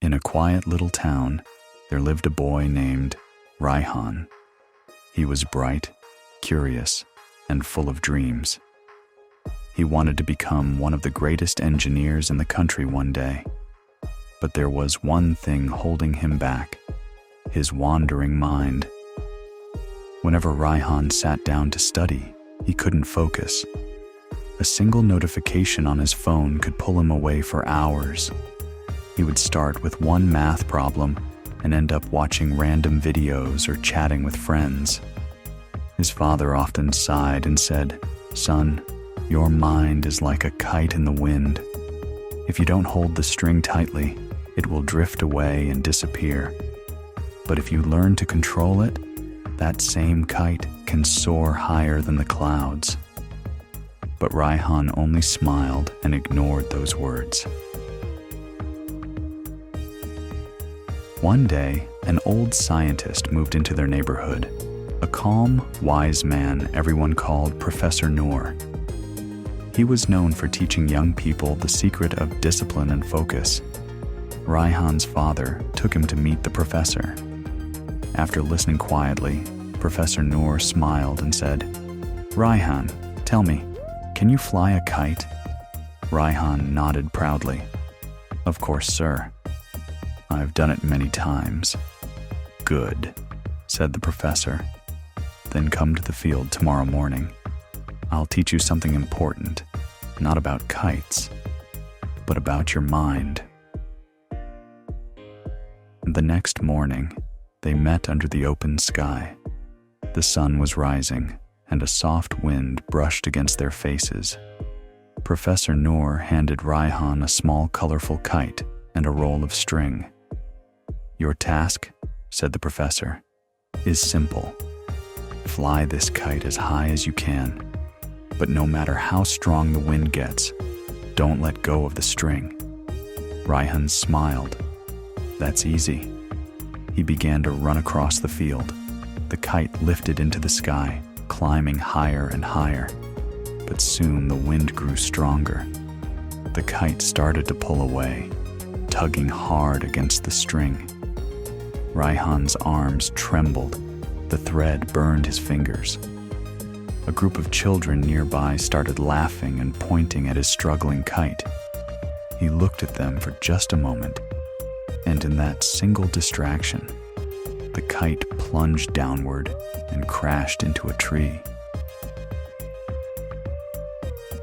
In a quiet little town, there lived a boy named Raihan. He was bright, curious, and full of dreams. He wanted to become one of the greatest engineers in the country one day. But there was one thing holding him back: his wandering mind. Whenever Raihan sat down to study, he couldn't focus. A single notification on his phone could pull him away for hours. He would start with one math problem and end up watching random videos or chatting with friends. His father often sighed and said, "Son, your mind is like a kite in the wind. If you don't hold the string tightly, it will drift away and disappear. But if you learn to control it, that same kite can soar higher than the clouds." But Raihan only smiled and ignored those words. One day, an old scientist moved into their neighborhood, a calm, wise man everyone called Professor Noor. He was known for teaching young people the secret of discipline and focus. Raihan's father took him to meet the professor. After listening quietly, Professor Noor smiled and said, "Raihan, tell me, can you fly a kite?" Raihan nodded proudly. "Of course, sir. I've done it many times." "Good," said the professor. "Then come to the field tomorrow morning. I'll teach you something important, not about kites, but about your mind." The next morning, they met under the open sky. The sun was rising, and a soft wind brushed against their faces. Professor Noor handed Raihan a small, colorful kite and a roll of string. "Your task," said the professor, "is simple. Fly this kite as high as you can, but no matter how strong the wind gets, don't let go of the string." Raihan smiled. "That's easy." He began to run across the field. The kite lifted into the sky, climbing higher and higher. But soon the wind grew stronger. The kite started to pull away, tugging hard against the string. Raihan's arms trembled. The thread burned his fingers. A group of children nearby started laughing and pointing at his struggling kite. He looked at them for just a moment, and in that single distraction, the kite plunged downward and crashed into a tree.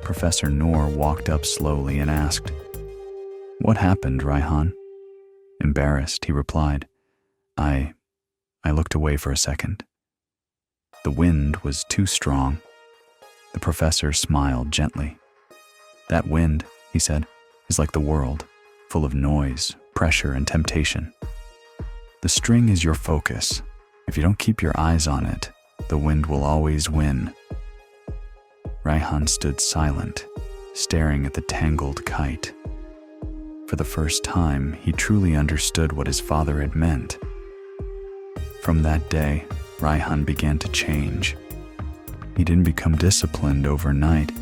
Professor Noor walked up slowly and asked, "What happened, Raihan?" Embarrassed, he replied, I looked away for a second. The wind was too strong." The professor smiled gently. "That wind," he said, "is like the world, full of noise, pressure, and temptation. The string is your focus. If you don't keep your eyes on it, the wind will always win." Raihan stood silent, staring at the tangled kite. For the first time, he truly understood what his father had meant. From that day, Raihan began to change. He didn't become disciplined overnight,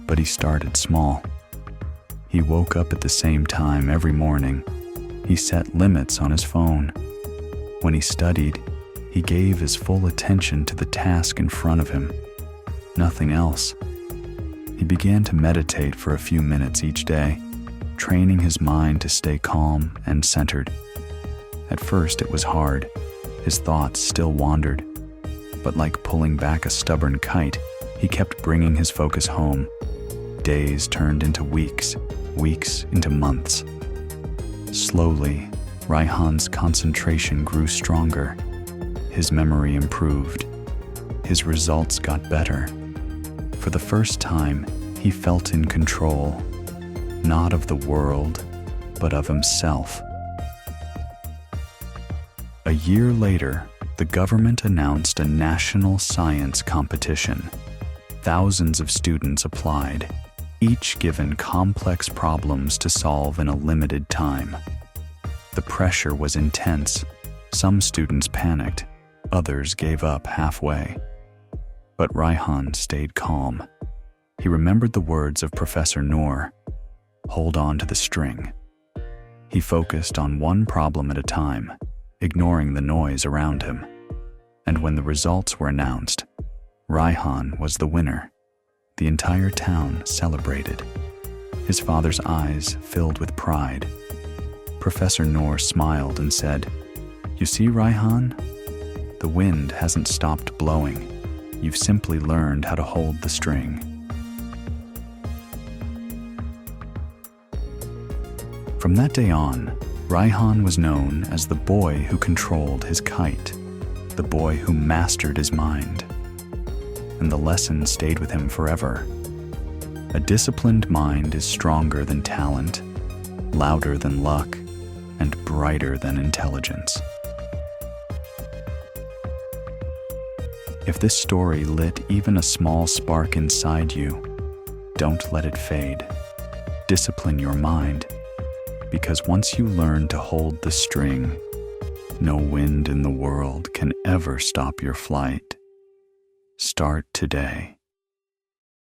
but he started small. He woke up at the same time every morning. He set limits on his phone. When he studied, he gave his full attention to the task in front of him, nothing else. He began to meditate for a few minutes each day, training his mind to stay calm and centered. At first it was hard. His thoughts still wandered, but like pulling back a stubborn kite, he kept bringing his focus home. Days turned into weeks, weeks into months. Slowly, Raihan's concentration grew stronger. His memory improved. His results got better. For the first time, he felt in control, not of the world, but of himself. A year later, the government announced a national science competition. Thousands of students applied, each given complex problems to solve in a limited time. The pressure was intense. Some students panicked, others gave up halfway. But Raihan stayed calm. He remembered the words of Professor Noor, "Hold on to the string." He focused on one problem at a time, ignoring the noise around him. And when the results were announced, Raihan was the winner. The entire town celebrated. His father's eyes filled with pride. Professor Noor smiled and said, "You see, Raihan? The wind hasn't stopped blowing. You've simply learned how to hold the string." From that day on, Raihan was known as the boy who controlled his kite, the boy who mastered his mind. And the lesson stayed with him forever. A disciplined mind is stronger than talent, louder than luck, and brighter than intelligence. If this story lit even a small spark inside you, don't let it fade. Discipline your mind, because once you learn to hold the string, no wind in the world can ever stop your flight. Start today.